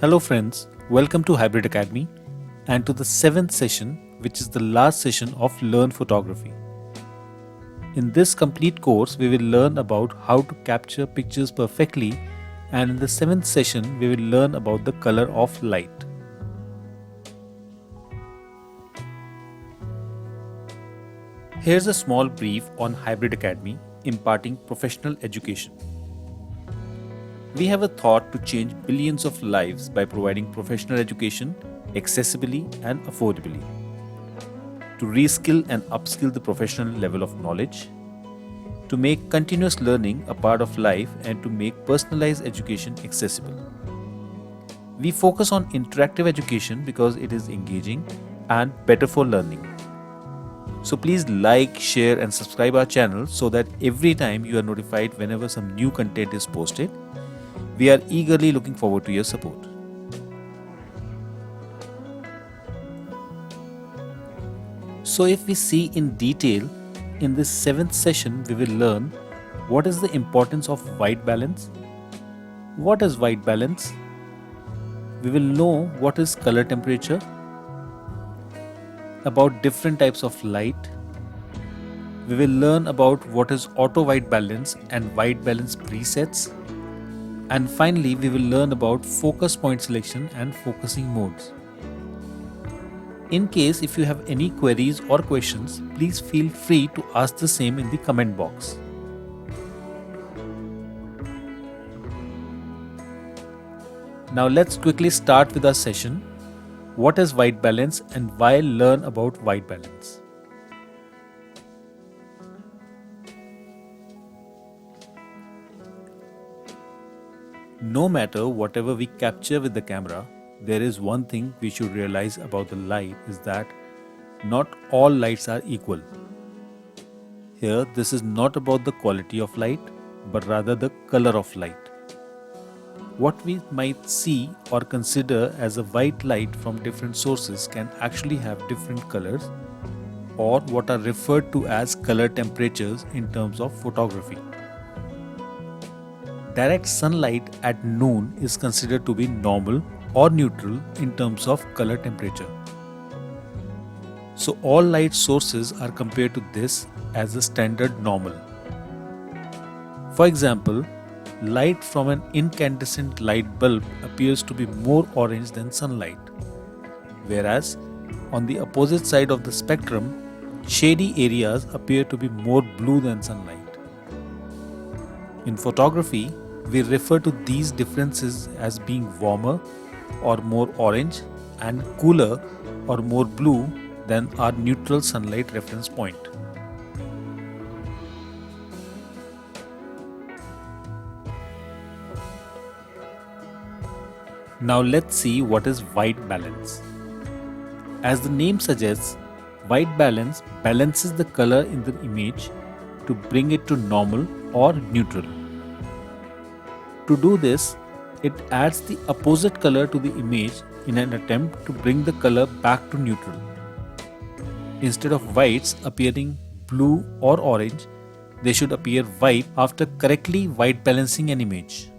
Hello friends, welcome to Hybridacademy and to the 7th session, which is the last session of Learn Photography. In this complete course, we will learn about how to capture pictures perfectly, and in the 7th session, we will learn about the color of light. Here's a small brief on Hybridacademy imparting professional education. We have a thought to change billions of lives by providing professional education accessibly and affordably, to reskill and upskill the professional level of knowledge, to make continuous learning a part of life, and to make personalized education accessible. We focus on interactive education because it is engaging and better for learning. So please like, share and subscribe our channel so that every time you are notified whenever some new content is posted. We are eagerly looking forward to your support. So if we see in detail, in this 7th session we will learn what is the importance of white balance, what is white balance, we will know what is color temperature, about different types of light, we will learn about what is auto white balance and white balance presets, and finally we will learn about focus point selection and focusing modes. In case if you have any queries or questions, please feel free to ask the same in the comment box. Now let's quickly start with our session. What is white balance and why learn about white balance? No matter whatever we capture with the camera, there is one thing we should realize about the light is that not all lights are equal. Here, this is not about the quality of light, but rather the color of light. What we might see or consider as a white light from different sources can actually have different colors, or what are referred to as color temperatures in terms of photography. Direct sunlight at noon is considered to be normal or neutral in terms of color temperature. So all light sources are compared to this as a standard normal. For example, light from an incandescent light bulb appears to be more orange than sunlight, whereas on the opposite side of the spectrum, shady areas appear to be more blue than sunlight. In photography, we refer to these differences as being warmer or more orange and cooler or more blue than our neutral sunlight reference point. Now let's see what is white balance. As the name suggests, white balance balances the color in the image to bring it to normal or neutral. To do this, it adds the opposite color to the image in an attempt to bring the color back to neutral. Instead of whites appearing blue or orange, they should appear white after correctly white balancing an image.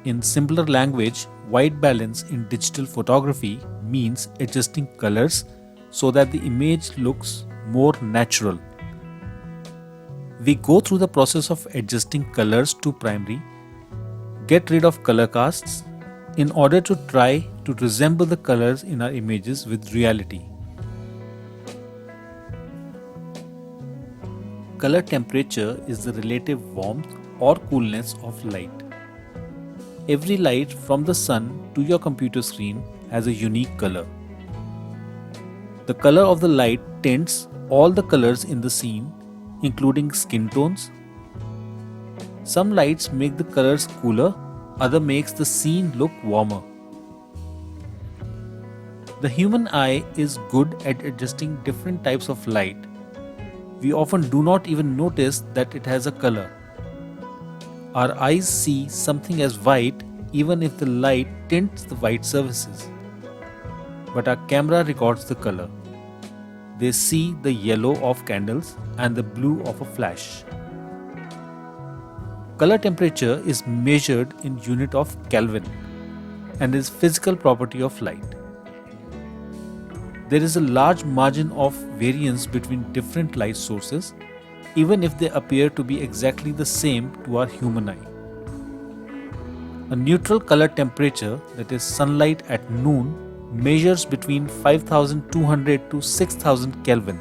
In simpler language, white balance in digital photography means adjusting colors so that the image looks more natural. We go through the process of adjusting colors to primary, get rid of color casts in order to try to resemble the colors in our images with reality. Color temperature is the relative warmth or coolness of light. Every light from the sun to your computer screen has a unique color. The color of the light tints all the colors in the scene, including skin tones. Some lights make the colors cooler, other makes the scene look warmer. The human eye is good at adjusting different types of light. We often do not even notice that it has a color. Our eyes see something as white even if the light tints the white surfaces. But our camera records the color. They see the yellow of candles and the blue of a flash. Color temperature is measured in unit of Kelvin. and is physical property of light. There is a large margin of variance between different light sources, even if they appear to be exactly the same to our human eye. A neutral color temperature, that is sunlight at noon, measures between 5200 to 6000 Kelvin.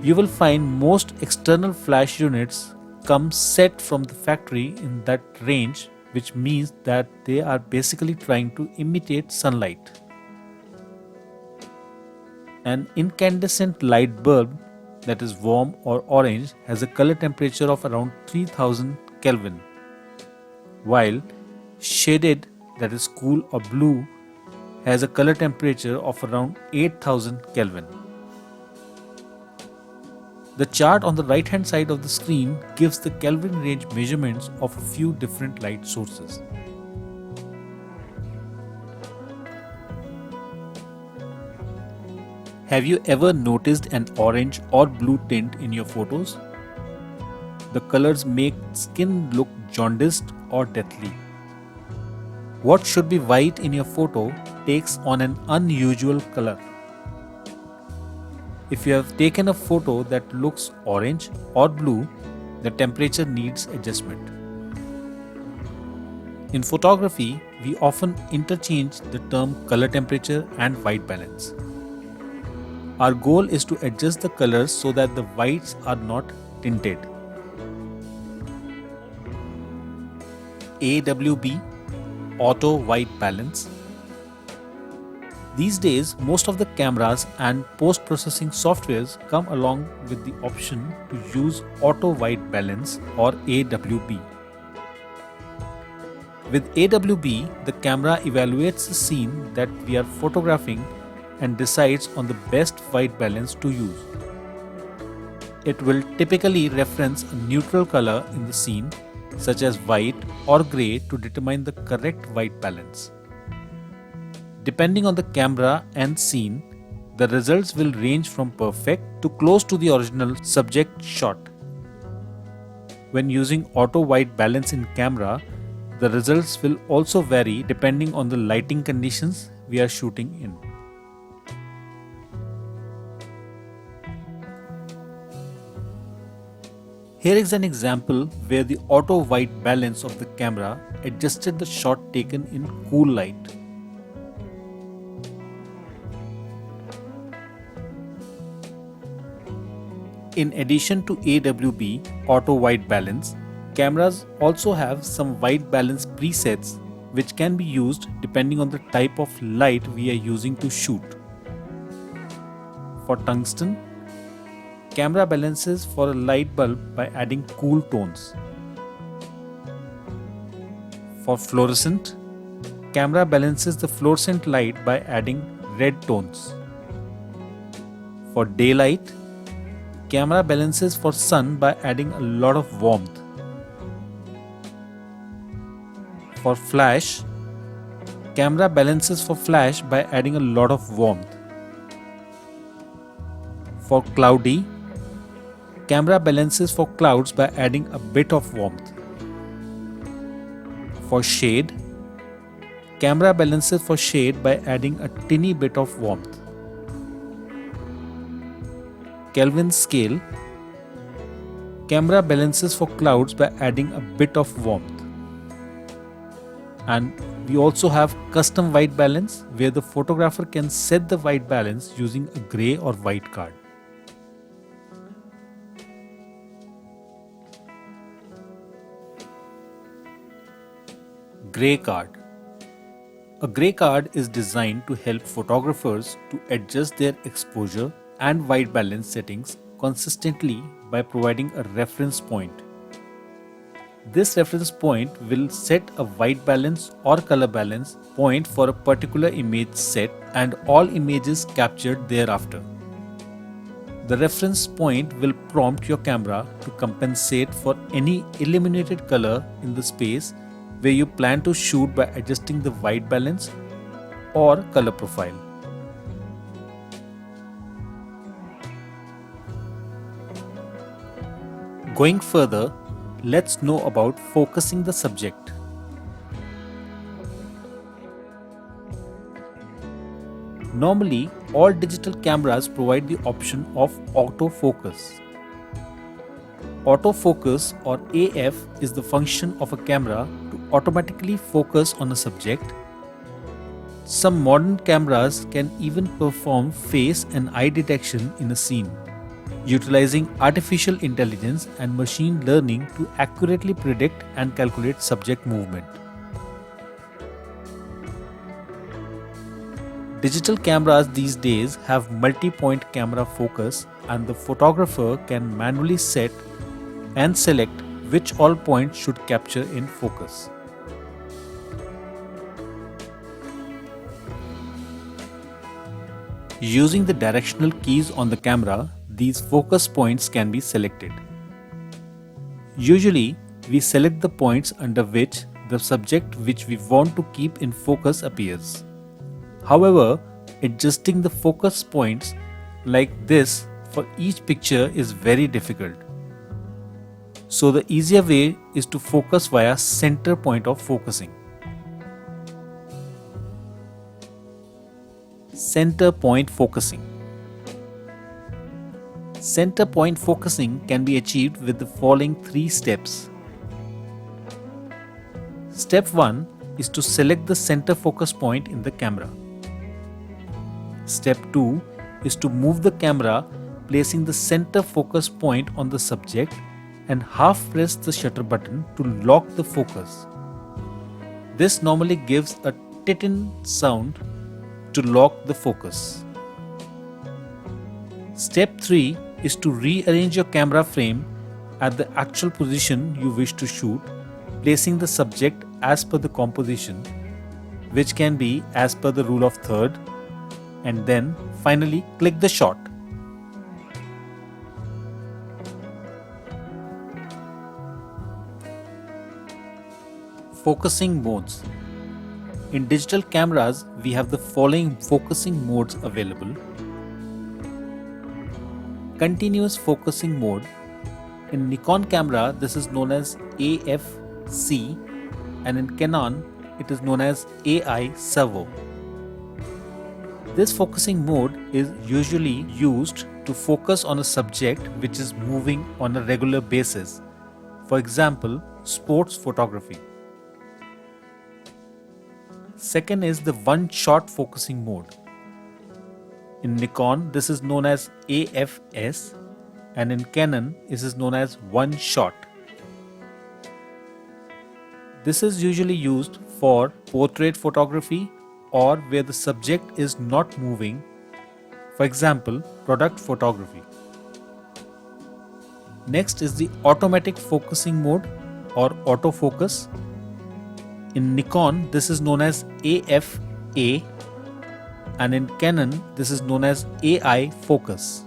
You will find most external flash units come set from the factory in that range, which means that they are basically trying to imitate sunlight. An incandescent light bulb, that is warm or orange, has a color temperature of around 3000 Kelvin, while shaded, that is cool or blue, has a color temperature of around 8000 Kelvin. The chart on the right hand side of the screen gives the Kelvin range measurements of a few different light sources. Have you ever noticed an orange or blue tint in your photos? The colors make skin look jaundiced or deathly. What should be white in your photo takes on an unusual color. If you have taken a photo that looks orange or blue, the temperature needs adjustment. In photography, we often interchange the term color temperature and white balance. Our goal is to adjust the colors so that the whites are not tinted. AWB, auto white balance. These days, most of the cameras and post-processing softwares come along with the option to use auto white balance or AWB. With AWB, the camera evaluates the scene that we are photographing and decides on the best white balance to use. It will typically reference a neutral color in the scene, such as white or grey, to determine the correct white balance. Depending on the camera and scene, the results will range from perfect to close to the original subject shot. When using auto white balance in camera, the results will also vary depending on the lighting conditions we are shooting in. Here is an example where the auto white balance of the camera adjusted the shot taken in cool light. In addition to AWB, auto white balance, cameras also have some white balance presets which can be used depending on the type of light we are using to shoot. For tungsten, camera balances for a light bulb by adding cool tones. For fluorescent, camera balances the fluorescent light by adding red tones. For daylight, camera balances for sun by adding a lot of warmth. For flash, camera balances for flash by adding a lot of warmth. For cloudy, camera balances for clouds by adding a bit of warmth. For shade, camera balances for shade by adding a tiny bit of warmth. Kelvin scale, camera balances for clouds by adding a bit of warmth. And we also have custom white balance, where the photographer can set the white balance using a grey or white card. Grey card. A grey card is designed to help photographers to adjust their exposure and white balance settings consistently by providing a reference point. This reference point will set a white balance or color balance point for a particular image set and all images captured thereafter. The reference point will prompt your camera to compensate for any eliminated color in the space where you plan to shoot by adjusting the white balance or color profile. Going further, let's know about focusing the subject. Normally, all digital cameras provide the option of autofocus. Autofocus or AF is the function of a camera to automatically focus on a subject. Some modern cameras can even perform face and eye detection in a scene, utilizing artificial intelligence and machine learning to accurately predict and calculate subject movement. Digital cameras these days have multi-point camera focus, and the photographer can manually set and select which all points should capture in focus. Using the directional keys on the camera, these focus points can be selected. Usually, we select the points under which the subject which we want to keep in focus appears. However, adjusting the focus points like this for each picture is very difficult. So the easier way is to focus via center point of focusing. Center point focusing. Center point focusing can be achieved with the following 3 steps. Step 1 is to select the center focus point in the camera. Step 2 is to move the camera, placing the center focus point on the subject and half press the shutter button to lock the focus. This normally gives a titin sound to lock the focus. Step 3 is to rearrange your camera frame at the actual position you wish to shoot, placing the subject as per the composition, which can be as per the rule of third, and then finally click the shot. Focusing modes. In digital cameras, we have the following focusing modes available. Continuous focusing mode. In Nikon camera, this is known as AFC, and in Canon, it is known as AI servo. This focusing mode is usually used to focus on a subject which is moving on a regular basis. For example, sports photography. Second is the one-shot focusing mode. In Nikon, this is known as AFS, and in Canon, this is known as one shot. This is usually used for portrait photography or where the subject is not moving, for example, product photography. Next is the automatic focusing mode or autofocus. In Nikon, this is known as AFA, and in Canon, this is known as AI focus.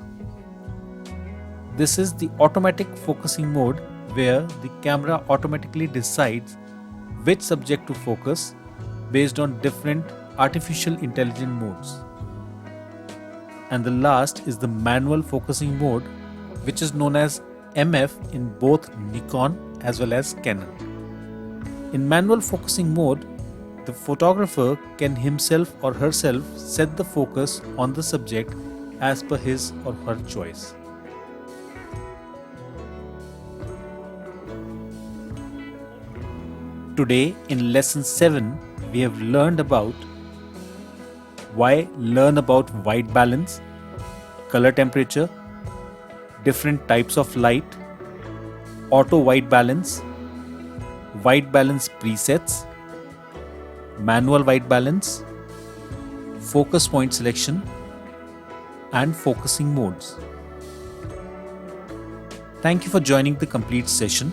This is the automatic focusing mode where the camera automatically decides which subject to focus based on different artificial intelligence modes. And the last is the manual focusing mode, which is known as MF in both Nikon as well as Canon. In manual focusing mode, the photographer can himself or herself set the focus on the subject as per his or her choice. Today in lesson 7, we have learned about white balance, color temperature, different types of light, auto white balance, white balance presets, manual white balance, focus point selection, and focusing modes. Thank you for joining the complete session.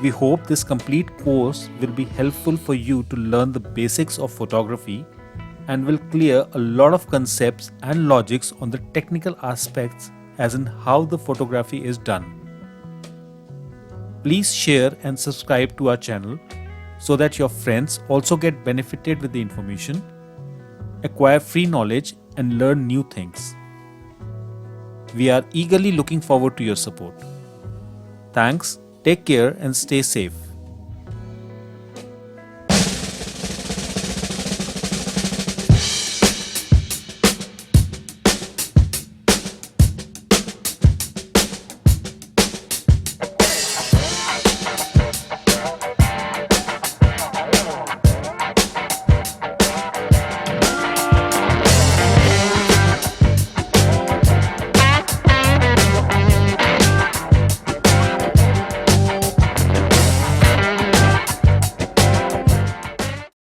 We hope this complete course will be helpful for you to learn the basics of photography and will clear a lot of concepts and logics on the technical aspects as in how the photography is done. Please share and subscribe to our channel so that your friends also get benefited with the information, acquire free knowledge and learn new things. We are eagerly looking forward to your support. Thanks, take care and stay safe.